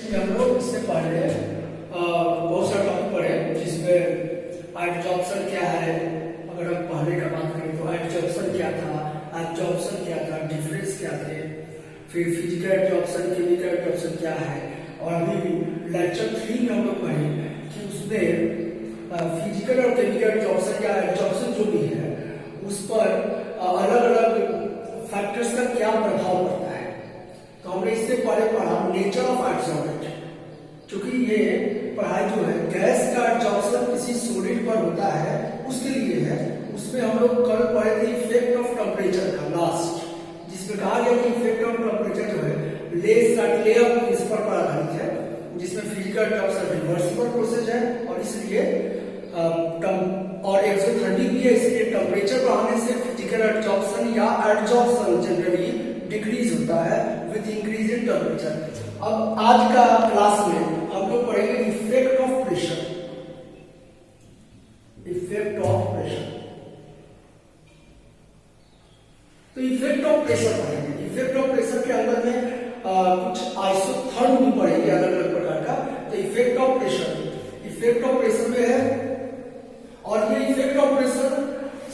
हम लोग इससे पहले बहुत सारे टॉपिक पढ़े जिसमें एडजॉर्प्शन क्या है। अगर हम पहले का बात करें तो एडजॉर्प्शन क्या था, एब्जॉर्प्शन क्या था, डिफरेंस क्या थे, फिर फिजिकल एडजॉर्प्शन, केमिकल एडजॉर्प्शन क्या है। और अभी लेक्चर 3 में हम लोग पढ़े कि उसमें फिजिकल और केमिकल एडजॉर्प्शन या एडजॉर्प्शन जो भी है उस पर अलग अलग फैक्टर्स का क्या प्रभाव पड़ता है। तो हमने इससे पहले पढ़ा नेचर ऑफ एडजॉर्बेंट, क्योंकि ये पढ़ाई जो है गैस का एडजॉर्प्शन किसी सॉलिड पर होता है उसके लिए है। उसमें हम लोग कल पढ़े थे इफेक्ट ऑफ टेम्परेचर का लास्ट, जिसमें कहा गया कि इफेक्ट ऑफ टेम्परेचर जो है लेयर इस पर आधारित है, जिसमें फिजिकल एडजॉर्प्शन रिवर्सिबल प्रोसेस है और इसलिए और एक्सोथर्मिक भी है, इसलिए टेम्परेचर बढ़ाने से फिजिकल एडजॉर्प्शन या एडजॉर्प्शन जनरली डिक्रीज होता है विद इंक्रीज इन टेम्परेचर। अब आज का क्लास में हम लोग पढ़ेंगे effect of pressure. Effect of pressure, तो इफेक्ट ऑफ प्रेशर पढ़ेंगे। इफेक्ट ऑफ प्रेशर के अंदर में कुछ आइसोथर्म भी पढ़ेंगे अलग अलग प्रकार का। तो इफेक्ट ऑफ प्रेशर में है, और ये इफेक्ट ऑफ प्रेशर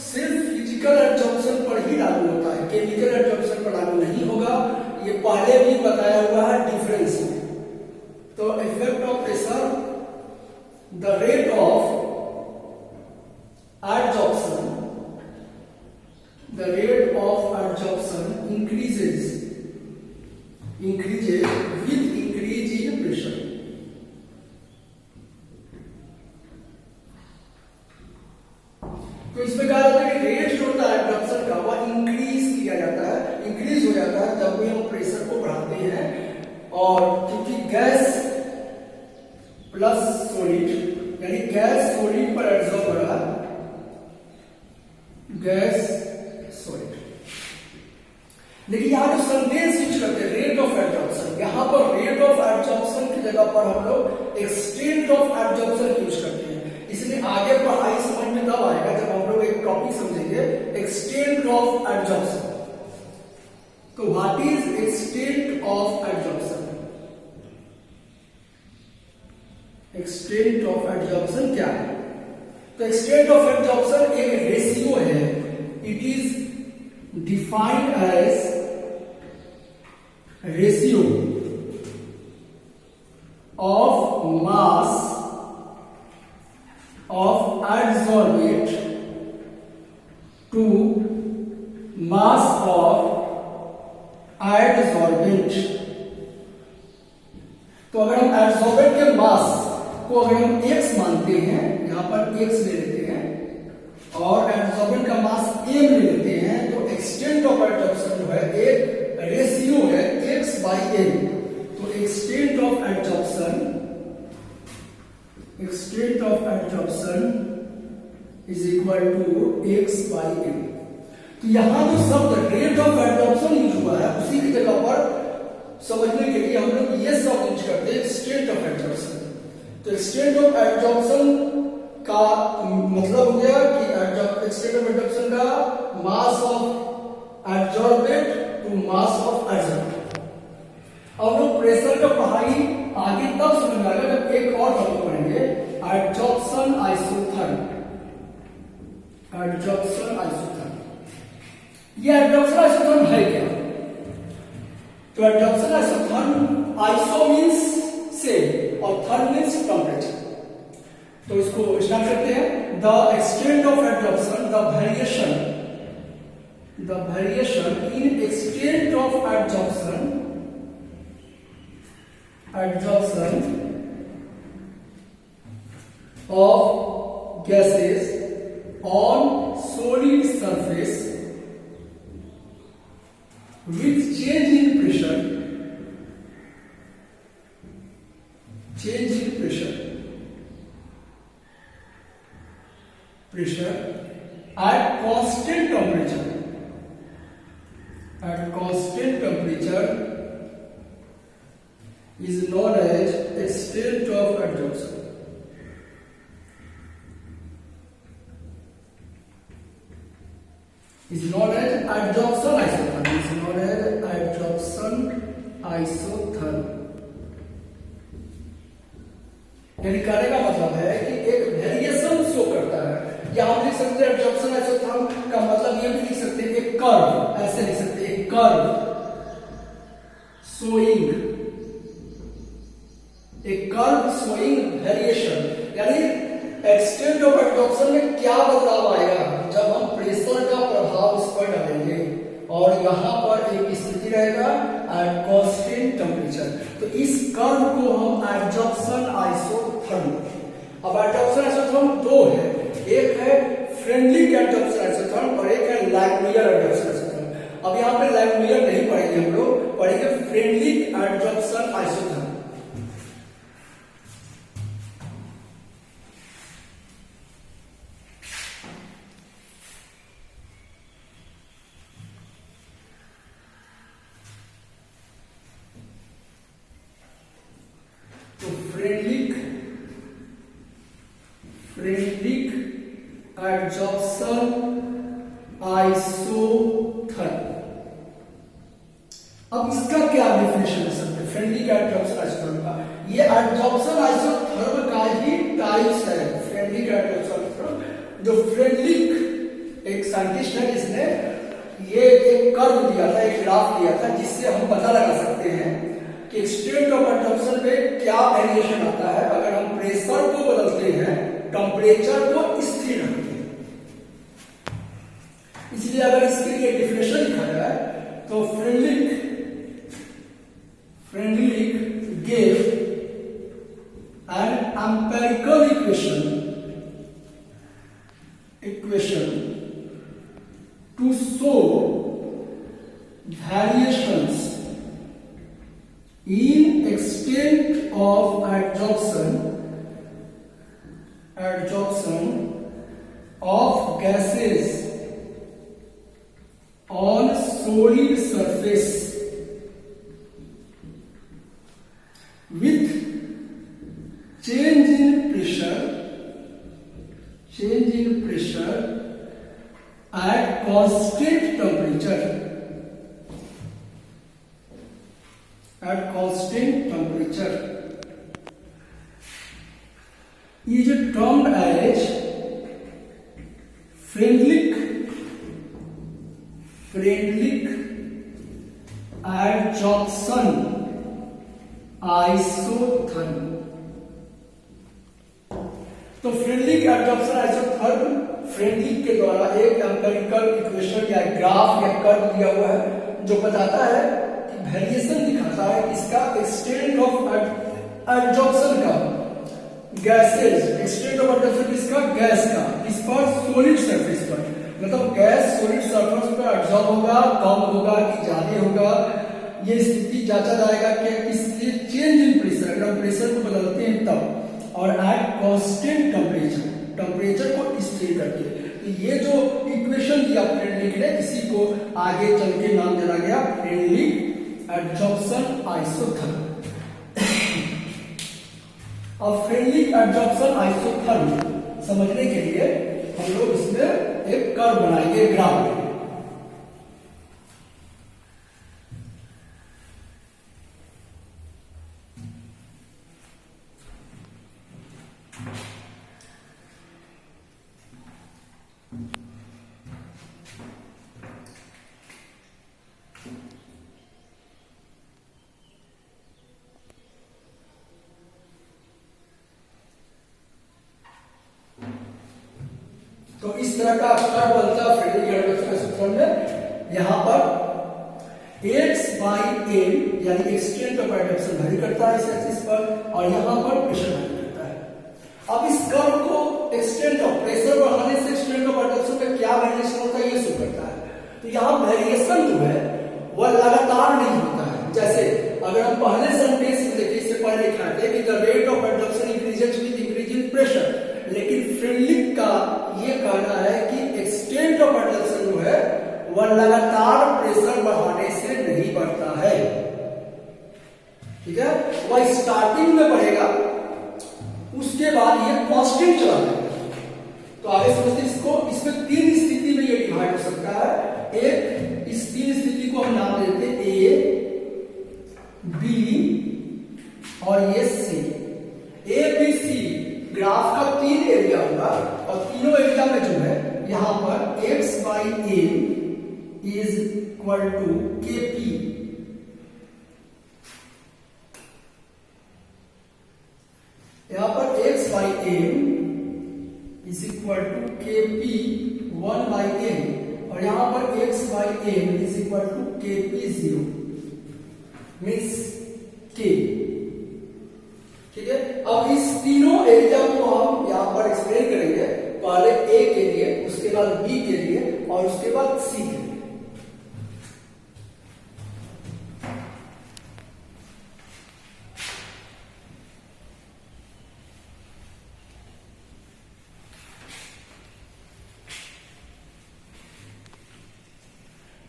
सिर्फ फिजिकल एडजॉर्प्शन पर ही लागू होता है, केमिकल एडजॉर्प्शन पर लागू नहीं होगा। ये पहले भी बताया हुआ है डिफरेंस में। तो effect of pressure, the rate of adsorption, increases with increase in pressure। तो इसमें कहा जाता है कि रेट जो होता है एडजॉर्प्शन का वह इंक्रीज किया जाता है, इंक्रीज हो जाता है जब भी हम प्रेशर को बढ़ाते हैं। और क्योंकि गैस प्लस सॉलिड, यानी गैस सॉलिड पर एडजॉर्ब हो रहा है, गैस सॉलिड। देखिए यहां जो सेंटेंस यूज करते हैं रेट ऑफ एडजॉर्प्शन, यहां पर रेट ऑफ एडजॉर्प्शन की जगह पर हम लोग एक्सटेंट ऑफ एडजॉर्प्शन यूज करते हैं। इसलिए आगे पढ़ाई समझ में तब आएगा जब हम लोग एक टॉपिक समझेंगे एक्सटेंट ऑफ एडजॉर्प्शन। तो what is extent of adsorption? Extent of adsorption क्या है? तो एक्सटेंट ऑफ एडजॉर्प्शन एक रेशियो है। It is defined as ratio of mass of adsorbate to mass of adsorbent। तो अगर हम एडसॉर्बेंट के मास को अगर हम x मानते हैं, यहां पर x ले लेते हैं, और एडसॉर्बेंट का मास m ले लेते हैं, तो एक्सटेंट ऑफ एडजॉर्प्शन जो है एक रेशियो है x/m। तो extent of adsorption is equal to x/m। तो यहां जो शब्द रेट ऑफ एडजॉर्प्शन यूज हुआ है उसी की जगह पर समझने के लिए हम लोग ये शब्द यूज करते हैं एक्सटेंट ऑफ एडजॉर्प्शन। तो एक्सटेंट ऑफ एडजॉर्प्शन का मतलब हो गया कि एक्सटेंट ऑफ एडजॉर्प्शन का mass of adsorbent to mass of adsorbent. अब लोग प्रेशर का पढ़ाई आगे तब समझ में आएगा जब एक और टॉपिक पढ़ेंगे एडजॉर्प्शन आइसोथर्म। एडजॉर्प्शन आइसोथर्म, ये एडजॉर्प्शन आइसोथर्म है क्या? तो adsorption isotherm, iso means same और थर्म मींस टेम्परेचर। तो इसको स्टार्ट करते हैं। The extent of adsorption, the variation in extent of adsorption of gases on solid surface with change in pressure at constant temperature is known as extent of adjorption। is known as adsorption isotherm, is known as adsorption isotherm। यानी कहने का मतलब है कि एक variation show करता है, या हम लिख सकते हैं एब्जॉर्प्शन आइसोथर्म का मतलब ये भी लिख सकते हैं एक कर्व, ऐसे लिख सकते हैं एक कर्व शोइंग, एक कर्व शोइंग वेरिएशन, यानी एक्सटेंट ऑफ एब्जॉर्प्शन में क्या बदलाव आएगा जब हम प्रेशर का प्रभाव उस पर डालेंगे, और यहाँ पर एक स्थिति रहेगा एट कांस्टेंट टेम्परेचर। तो इस कर्व को हम एब्जॉर्प्शन आइसोथर्म, अब एब्जॉर्प्शन आइसोथर्म दो है, एक है फ्रेंडली एब्जॉर्प्शन आइसोथर्म और एक है लैग्मियर एब्जॉर्प्शन आइसोथर्म। अब यहाँ पे लैग्मियर नहीं पढ़ेंगे, हम लोग पढ़ेंगे फ्रेंडली एब्जॉर्प्शन आइसोथर्म। तो फ्रेंडली एब्जॉर्प्शन आइसोथर्म। अब इसका क्या डेफिनेशन है सकते हैं फ्रेंडली एब्जॉर्प्शन आइसोथर्म का? ये एब्जॉर्प्शन आइसोथर्म का ही टाइप्स है फ्रेंडली एब्जॉर्प्शन आइसोथर्म। जो फ्रेंडली एक साइंटिस्ट है जिसने ये एक कर्व दिया था, एक ग्राफ दिया था, जिससे हम पता लगा सकते हैं कि एक्सटेंट ऑफ एब्जॉर्प्शन में क्या वेरिएशन आता है अगर हम प्रेशर को बदलते हैं, टेम्परेचर को स्थिर रखते हैं। इसलिए अगर इसके लिए डेफिनेशन लिखा जाए तो friendly gave an empirical equation to show variations in extent of adsorption of gases on solid surface with change in pressure at constant temperature. Is termed as friendly adsorption isotherm. तो friendly absorption isotherm friendly के द्वारा एक empirical equation या graph या curve दिया हुआ है जो बताता है कि वेरिएशन दिखाता है इसका एक्सटेंट ऑफ एब्जॉर्प्शन का गैसेस, एक्सटेंट ऑफ एब्जॉर्प्शन किसका? गैस का, इस पर सॉलिड सरफेस पर, मतलब गैस सॉलिड सरफेस पर एब्जॉर्ब होगा, कम होगा कि ज्यादा होगा, ये स्थिति जांचा जाएगा कि इसलिए चेंज इन प्रेशर, अगर हम प्रेशर को बदलते हैं तब, और एट कांस्टेंट टेम्परेचर को स्थिर करके। तो ये जो इक्वेशन दिया फ्रेंडली ने, इसी को आगे चल के नाम दिया गया फ्रेंडली एब्जॉर्प्शन आइसोथर्म। अब फ्रेंडली एब्जॉर्प्शन आइसोथर्म समझने के लिए हम लोग इसमें एक कर्व बनाएंगे, ग्राफ। तो इस तरह का कर्व बनता है फ्रेंडली एब्जॉर्प्शन आइसोथर्म में। यहां पर x by m यानी एक्सटेंट ऑफ एब्जॉर्प्शन वैरी करता है इस एक्सिस पर, और यहां पर प्रेशर वैरी करता है। अब इस कर्व को एक्सटेंट ऑफ प्रेशर बढ़ाने से एक्सटेंट ऑफ एब्जॉर्प्शन में क्या वेरिएशन होता है ये शो करता है। तो यहां वेरिएशन जो है वह लगातार नहीं होता है। जैसे अगर हम पहले सेंटेंस में देखिए, इससे पहले लिखा है कि the rate of absorption increases with increase in pressure, लेकिन फ्रेंडली का ये कहना है कि एक्सटेंट ऑफ एब्जॉर्प्शन जो है वह लगातार प्रेशर बढ़ाने से नहीं बढ़ता है। ठीक है, वह स्टार्टिंग में बढ़ेगा, उसके बाद ये कांस्टेंट चला जाएगा। तो आगे समझते इसको, इसमें तीन स्थिति में ये डिवाइड हो सकता है। एक, इस तीन स्थिति को हम नाम देते हैं ए, बी और ये सी। ए बी सी ग्राफ का 3 एरिया होगा और तीनों एरिया में जो है यहां पर x by M is equal to के पी। यहां पर x by M is equal to के पी 1 बाई एम और यहां पर x by M is equal to के पी 0 मीन्स के। ठीक है, अब इस तीनों एरिया को हम यहां पर एक्सप्लेन करेंगे, पहले ए के लिए, उसके बाद बी के लिए और उसके बाद सी के लिए।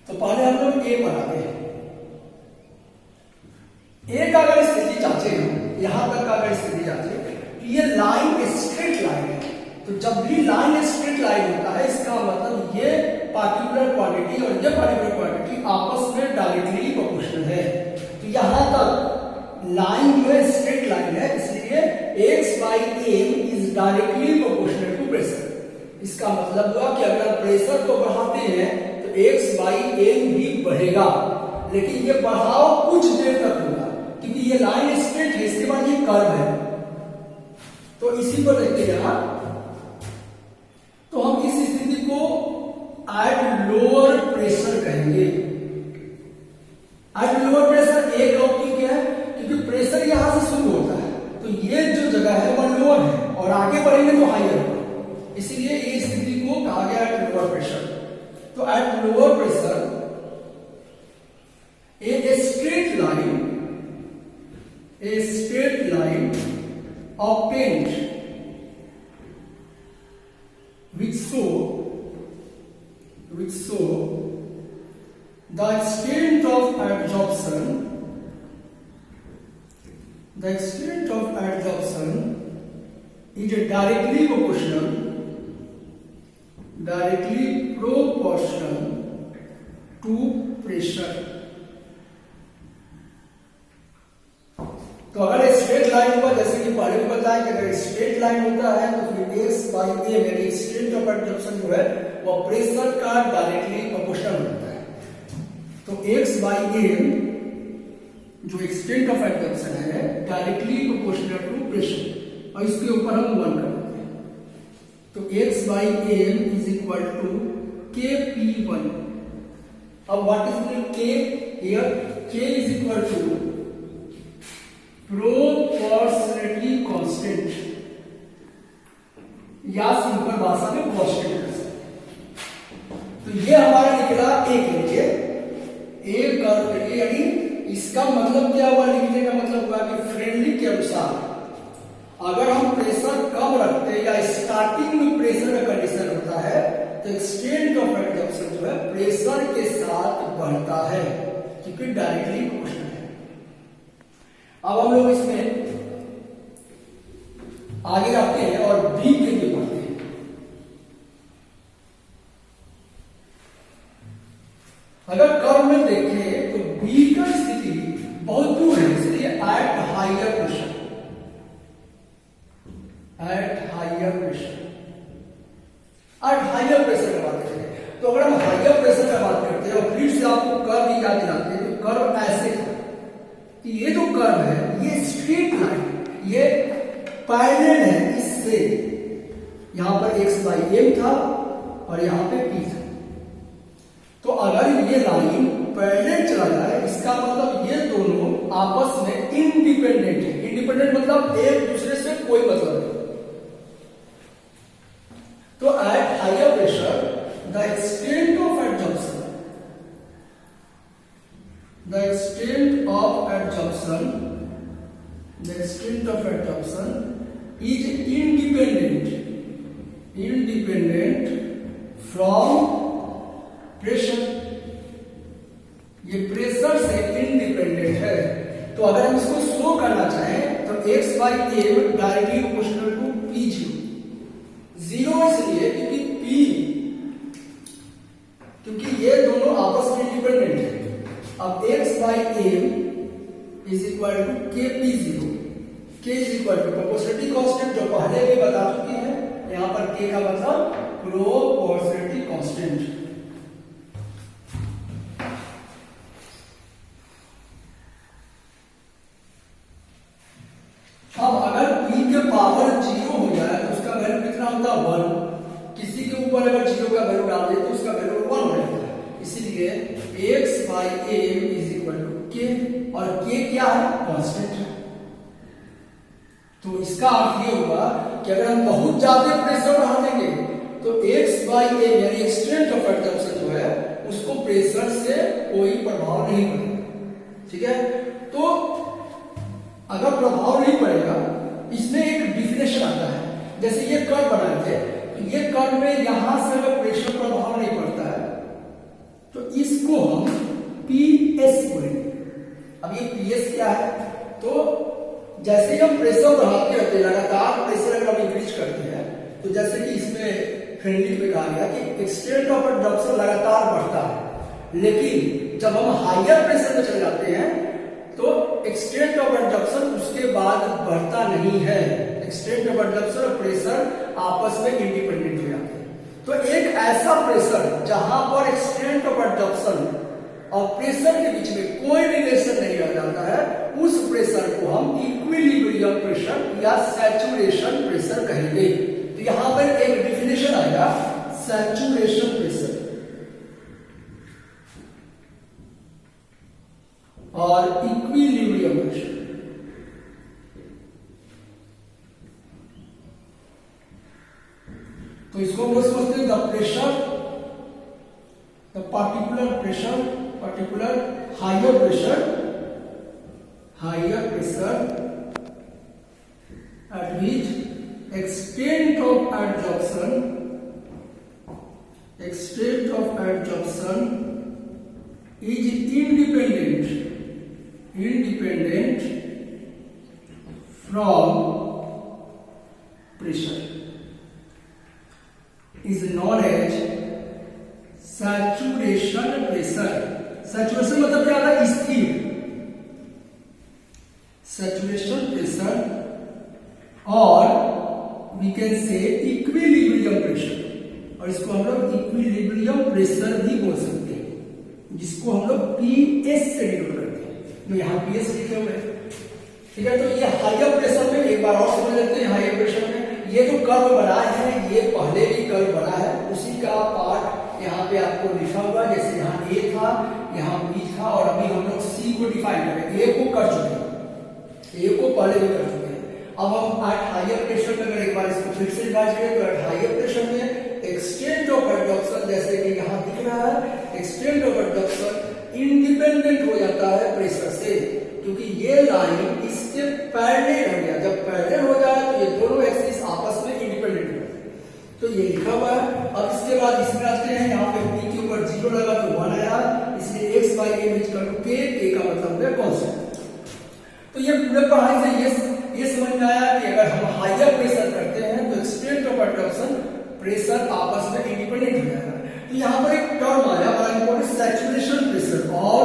तो पहले हम लोग ए बनाते हैं। ए का अगर स्थिति चाहते हैं, यहां तक का अगर स्थिति चाहते हैं, तो ये लाइन स्ट्रेट लाइन है। तो जब भी लाइन स्ट्रेट लाइन होता है इसका मतलब ये पार्टिकुलर क्वांटिटी और ये पार्टिकुलर क्वांटिटी आपस में डायरेक्टली प्रोपोर्शनल है। तो यहां तक लाइन जो है स्ट्रेट लाइन है, इसलिए x by M is directly proportional to pressure. इसका मतलब हुआ कि अगर प्रेशर को बढ़ाते हैं तो एक्स बाई एम भी बढ़ेगा, लेकिन ये बढ़ाव कुछ देर तक होगा क्योंकि ये लाइन स्ट्रेट है, इसके बाद ये कर्व है। तो इसी पर देखते हैं, तो हम इस स्थिति को एट लोअर प्रेशर कहेंगे। एट लोअर प्रेशर एक क्यों क्या है, क्योंकि प्रेशर यहां से शुरू होता है, तो ये जो जगह है वह लोअर है और आगे बढ़ेंगे तो हायर होगा, इसीलिए ये स्थिति को कहा गया एट लोअर प्रेशर। तो at lower pressure a straight line obtained which show the extent of adsorption is directly proportional to pressure। तो अगर स्ट्रेट लाइन होगा, जैसे कि पहले भी बताया कि अगर स्ट्रेट लाइन होता है तो फिर एक्स बाई ए यानी एक्सटेंट ऑफ एडजॉर्प्शन जो है वह प्रेशर का डायरेक्टली प्रोपोर्शनल होता है। तो एक्स बाई ए जो एक्सटेंट ऑफ एडजॉर्प्शन है डायरेक्टली प्रोपोर्शनल टू प्रेशर, और इसके ऊपर हम 1 कर देते हैं। तो x by M is equal to के पी 1। अब what is k here, k is equal to proportionality constant या सिंपल भाषा में कांस्टेंट कर सकते। तो ये हमारा निकला ए के लिए, ए कर्व के लिए, यानी इसका मतलब क्या हुआ, लिखने का मतलब हुआ कि फ्रेंडली के अनुसार अगर हम प्रेशर कम रखते हैं या स्टार्टिंग में प्रेशर का कंडीशन होता है तो एक्सटेंट ऑफ एडजॉर्प्शन जो है प्रेशर के साथ बढ़ता है क्योंकि डायरेक्टली प्रोपोर्शनल है। अब हम लोग इसमें आगे आते हैं और बी के लिए पढ़ते हैं। अगर कर्व में देखें तो बी का स्थिति बहुत दूर है, इसलिए एट हायर प्रेशर की बात करते हैं। तो अगर हम हायर प्रेशर की बात करते हैं और फिर से आपको कर्व याद दिलाते हैं तो कर्व ऐसे था कि ये जो कर्व है ये स्ट्रेट लाइन, ये पैरेलल है इससे, यहां पर एक्स बाई एम था और यहां पे पी था। तो अगर ये लाइन पैरेलल चला जाए इसका मतलब ये दोनों आपस में इंडिपेंडेंट है। इंडिपेंडेंट मतलब एक दूसरे से कोई मतलब नहीं। तो at higher pressure the extent of adsorption is independent from pressure। ये प्रेशर से इंडिपेंडेंट है। तो अगर हम इसको शो करना चाहें तो x by m directly proportional to p zero इसलिए क्योंकि ये दोनों आपस में इंडिपेंडेंट है। अब x by M is equal to के P 0। K is equal to proportionality constant जो पहले भी बता चुकी है, यहाँ पर K का मतलब प्रोपोर्शनलिटी कांस्टेंट। अब अगर p के पावर 0 हो जाए तो उसका वैल्यू कितना होता है 1। किसी के ऊपर अगर 0 का वैल्यू डाल दे तो उसका वैल्यू 1 हो जाता है। इसीलिए x by a is equal to k, और k क्या है? कांस्टेंट है। तो इसका अर्थ ये होगा कि अगर हम बहुत ज्यादा प्रेशर बढ़ा देंगे तो x बाई a यानी एक्सटेंट ऑफ एब्जॉर्प्शन जो है उसको प्रेशर से कोई प्रभाव नहीं पड़ेगा। ठीक है, तो अगर प्रभाव नहीं पड़ेगा, इसमें एक डिफिनेशन आता है। जैसे ये कर्व बनाए थे तो ये कर्व में यहां से अगर प्रेशर प्रभाव नहीं पड़ता है तो इसको हम PS बोलेंगे। अब ये PS क्या है? तो जैसे ही हम प्रेशर बढ़ाते रहते हैं, लगातार प्रेशर अगर हम इंक्रीज करते हैं, तो जैसे कि इसमें फ्रेंडली में कहा गया कि एक्सटेंट ऑफ एब्जॉर्प्शन लगातार बढ़ता है, लेकिन जब हम हायर प्रेशर में चले जाते हैं तो एक्सटेंट ऑफ एब्जॉर्प्शन उसके बाद बढ़ता नहीं है। एक्सटेंट ऑफ एब्जॉर्प्शन और प्रेशर आपस में इंडिपेंडेंट हो जाते हैं। तो एक ऐसा प्रेशर जहां पर एक्सटेंट ऑफ एब्जॉर्प्शन और प्रेशर के बीच में कोई रिलेशन नहीं रह जाता है, उस प्रेशर को हम इक्विलिब्रियम प्रेशर या सैचुरेशन प्रेशर कहेंगे। तो यहां पर एक डिफिनेशन आएगा, सैचुरेशन प्रेशर और इक्विलिब्रियम प्रेशर। तो इसको हम लोग समझते हैं the pressure, the particular pressure, particular higher pressure at which extent of adsorption is independent from pressure is known as saturation pressure। saturation मतलब क्या होता है? स्थिर। saturation pressure और we can say equilibrium pressure, और इसको हम लोग इक्विलिब्रियम प्रेशर भी बोल सकते हैं, जिसको हम लोग PS से डिनोट करते हैं, जो यहाँ PS लिखे हुए हैं। ठीक है, तो ये हायर प्रेशर में एक बार और समझ लेते हैं। हायर प्रेशर में ये जो कर्व बना है, ये पहले भी कर्व बना है, उसी का पार्ट यहाँ पे आपको लिखा हुआ है। जैसे यहाँ A था, यहाँ B था, और अभी हम लोग C को डिफाइन करें। A को कर चुके हैं, A को पहले भी कर चुके हैं। अब हम एट हायर प्रेशर में अगर एक बार इसको फिर से रिवाइज करें तो एट हायर प्रेशर में एक्सटेंट ऑफ एब्जॉर्प्शन, जैसे कि यहाँ दिख रहा है, एक्सटेंट ऑफ एब्जॉर्प्शन इंडिपेंडेंट हो जाता है प्रेशर से, क्योंकि ये लाइन इसके पैरेलल हो गया। जब पैरेलल हो जाए तो ये दोनों एक्सिस आपस में इंडिपेंडेंट हो जाते हैं। तो ये लिखा हुआ है। अब इसके बाद इसमें आते हैं, यहाँ पे P के ऊपर 0 लगा तो 1 आया, इसलिए x by a is equal to k का मतलब है कांस्टेंट। तो ये पूरे पढ़ाई से ये समझ में आया कि अगर हम हायर प्रेशर करते हैं तो एक्सटेंट ऑफ एब्जॉर्प्शन प्रेशर आपस में इंडिपेंडेंट हो जाएगा। तो यहाँ पर एक टर्म आया बड़ा इंपॉर्टेंट, सैचुरेशन प्रेशर और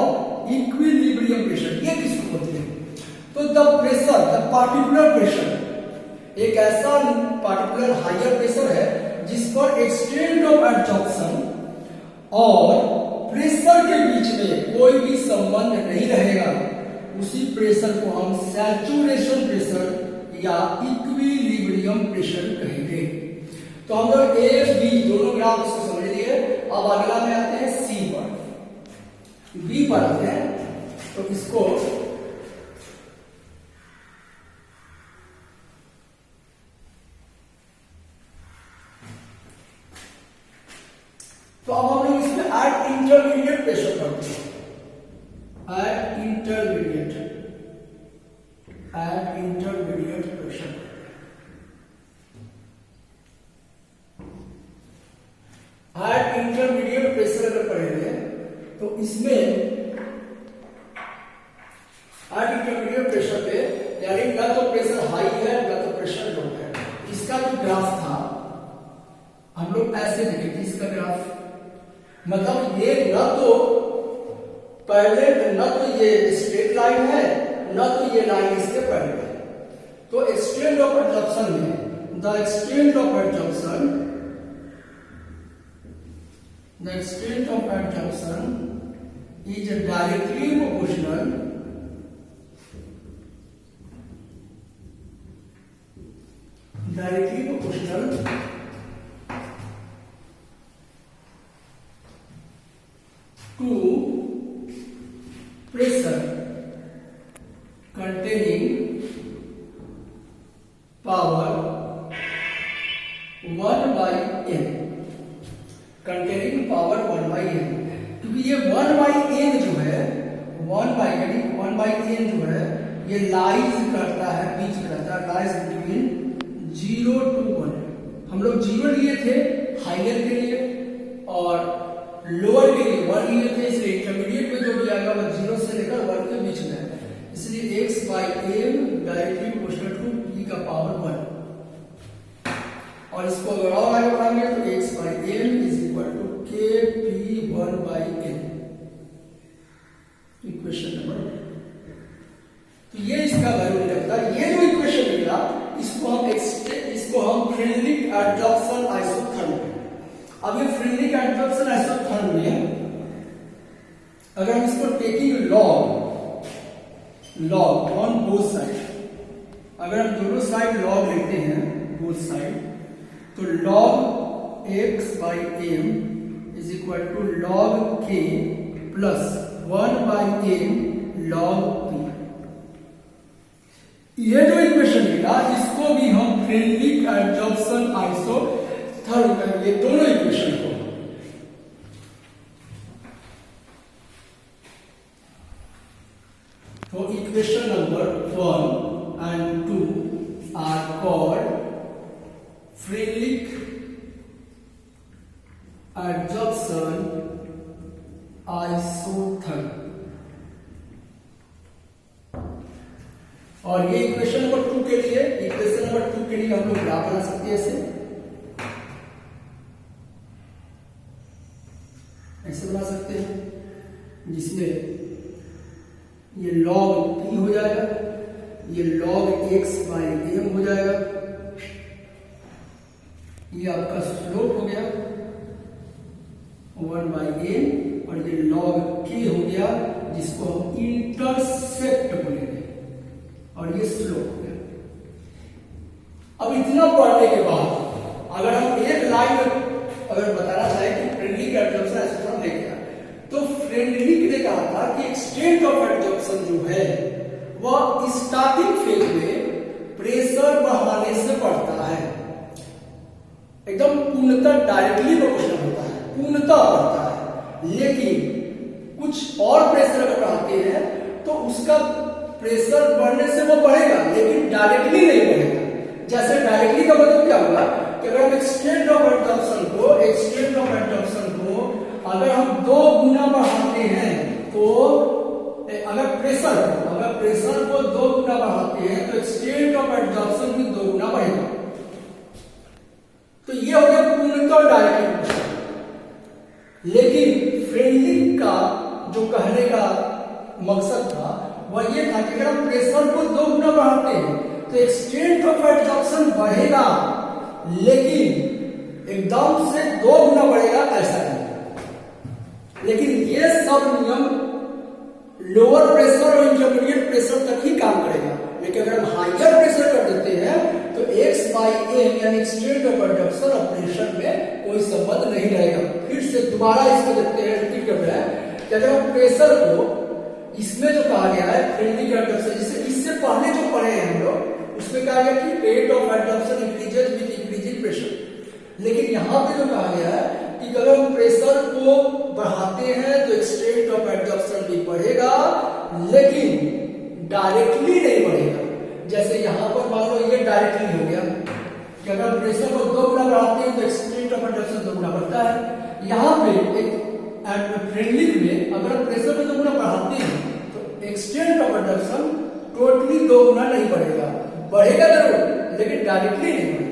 इक्विलिब्रियम प्रेशर। ये किसको बोलते हैं? तो the pressure, the particular pressure, एक ऐसा पार्टिकुलर हायर प्रेशर है जिस पर एक्सटेंट ऑफ एब्जॉर्प्शन और प्रेशर के बीच में कोई भी संबंध नहीं रहेगा, उसी प्रेशर को हम सैचुरेशन प्रेशर या इक्विलिब्रियम प्रेशर कहेंगे। तो हम लोग A B दोनों ग्राफ इसको समझ लिए। अब अगला में आते हैं C पर, B पर आते हैं। तो इसको तो अब हम लोग इसमें एट इंटरमीडिएट प्रेशर करते हैं। Eight intermediate pressure, eight intermediate pressure अगर पढ़ेंगे तो इसमें एट इंटरमीडिएट प्रेशर पे यानी ना तो प्रेशर हाई है ना तो प्रेशर लो है। इसका जो ग्राफ था हम लोग ऐसे लिखे थे, इसका ग्राफ मतलब ये ना तो पहले, ना तो ये स्ट्रेट लाइन है, ना तो ये लाइन इसके पैरेलल है। तो एक्सटेंट ऑफ एब्जॉर्प्शन में the extent of absorption is directly proportional to pressure containing power 1 by n, containing power 1 by n, क्योंकि ये 1 by n जो है 1 by n जो है ये लाइज करता है, बीच में रहता है, लाइज बिटवीन 0 to 1। हम लोग 0 लिए थे हाइयर के लिए और लोअर के लिए 1 लिए थे, इसलिए इंटरमीडिएट में जो भी आएगा वो 0 से लेकर 1 के बीच में है। इसलिए x by m directly proportional to p का पावर 1, और इसको अगर और आगे बढ़ाएंगे तो x by m is equal to k p 1 by n, equation number. तो ये इसका वैल्यू निकलता है। ये जो इक्वेशन निकला इसको हम फ्रेडरिक एडजॉर्प्शन आइसोथर्म, अब ये फ्रेडरिक एडजॉर्प्शन आइसोथर्म में अगर हम इसको taking log on both side, अगर हम दोनों साइड लॉग लेते हैं बोथ साइड, तो log x by m is equal to log k plus 1 by m log p। ये जो इक्वेशन मिला इसको भी हम फ्रेडरिक एडजॉर्प्शन आइसोथर्म करेंगे, दोनों इक्वेशन को। तो equation number 1 and 2 are called Frederick adsorption isotherm, और ये इक्वेशन नंबर 2 के लिए हम लोग ग्राफ बना सकते हैं, ऐसे बना सकते हैं, जिसमें ये log p हो जाएगा, ये log x by m हो जाएगा, ये आपका स्लोप हो गया 1 by n, और ये log k हो गया जिसको हम इंटरसेप्ट बोलेंगे, और ये स्लोप हो गया। अब इतना पढ़ने के बाद अगर हम एक लाइन अगर बताना चाहे कि फ्रेडरिक एडजॉर्प्शन आइसोथर्म है क्या, तो फ्रेडरिक ने कहा था कि एक्सटेंट ऑफ एडजॉर्प्शन जो है वह स्टार्टिंग फेज में प्रेशर बढ़ाने से बढ़ता है, एकदम पूर्णतः डायरेक्टली प्रोपोर्शनल होता है, पूर्णतः बढ़ता है। लेकिन कुछ और प्रेशर अगर बढ़ाते हैं तो उसका प्रेशर बढ़ने से वो बढ़ेगा, लेकिन डायरेक्टली नहीं बढ़ेगा। जैसे डायरेक्टली का मतलब क्या होगा कि अगर हम एक्सटेंट ऑफ एडजॉर्प्शन को अगर हम 2 गुना बढ़ाते हैं, तो अगर प्रेशर को 2 गुना बढ़ाते हैं तो एक्सटेंट ऑफ एडजॉर्प्शन भी 2 गुना बढ़ेगा। तो ये हो गया पूर्णतः डायरेक्टली। लेकिन फ्रेडरिक का जो कहने का मकसद था वह ये था कि अगर हम प्रेशर को 2 गुना बढ़ाते हैं तो एक्सटेंट ऑफ एडजॉर्प्शन बढ़ेगा, लेकिन एकदम से 2 गुना बढ़ेगा ऐसा नहीं। लेकिन ये सब नियम लोअर प्रेशर और इंटरमीडिएट प्रेशर तक ही काम करेगा, लेकिन अगर हम हाइयर प्रेशर कर देते हैं तो x by m यानी एक्सटेंट ऑफ एडजॉर्प्शन और प्रेशर में कोई संबंध नहीं रहेगा। फिर से दोबारा इसको देखते हैं, रिपीट कर रहे हैं कि अगर हम प्रेशर को इसमें जो कहा गया है फ्रेडरिक एडजॉर्प्शन, जिसे इससे पहले जो पढ़े हैं हम लोग, उसमें कहा गया कि rate of adsorption increases with increasing pressure. लेकिन यहां पे जो कहा गया है कि अगर हम प्रेशर को बढ़ाते हैं तो एक्सटेंट ऑफ एडजॉर्प्शन भी बढ़ेगा, लेकिन डायरेक्टली नहीं बढ़ेगा। जैसे यहां पर मान लो ये डायरेक्टली हो गया कि अगर हम प्रेशर को 2 गुना बढ़ाते हैं तो एक्सटेंट ऑफ एडजॉर्प्शन 2 गुना बढ़ता है। यहां पे एक फ्रेडरिक में अगर हम प्रेशर को 2 गुना बढ़ाते हैं तो एक्सटेंट ऑफ एडजॉर्प्शन टोटली 2 गुना नहीं बढ़ेगा, बढ़ेगा जरूर लेकिन डायरेक्टली नहीं बढ़ेगा।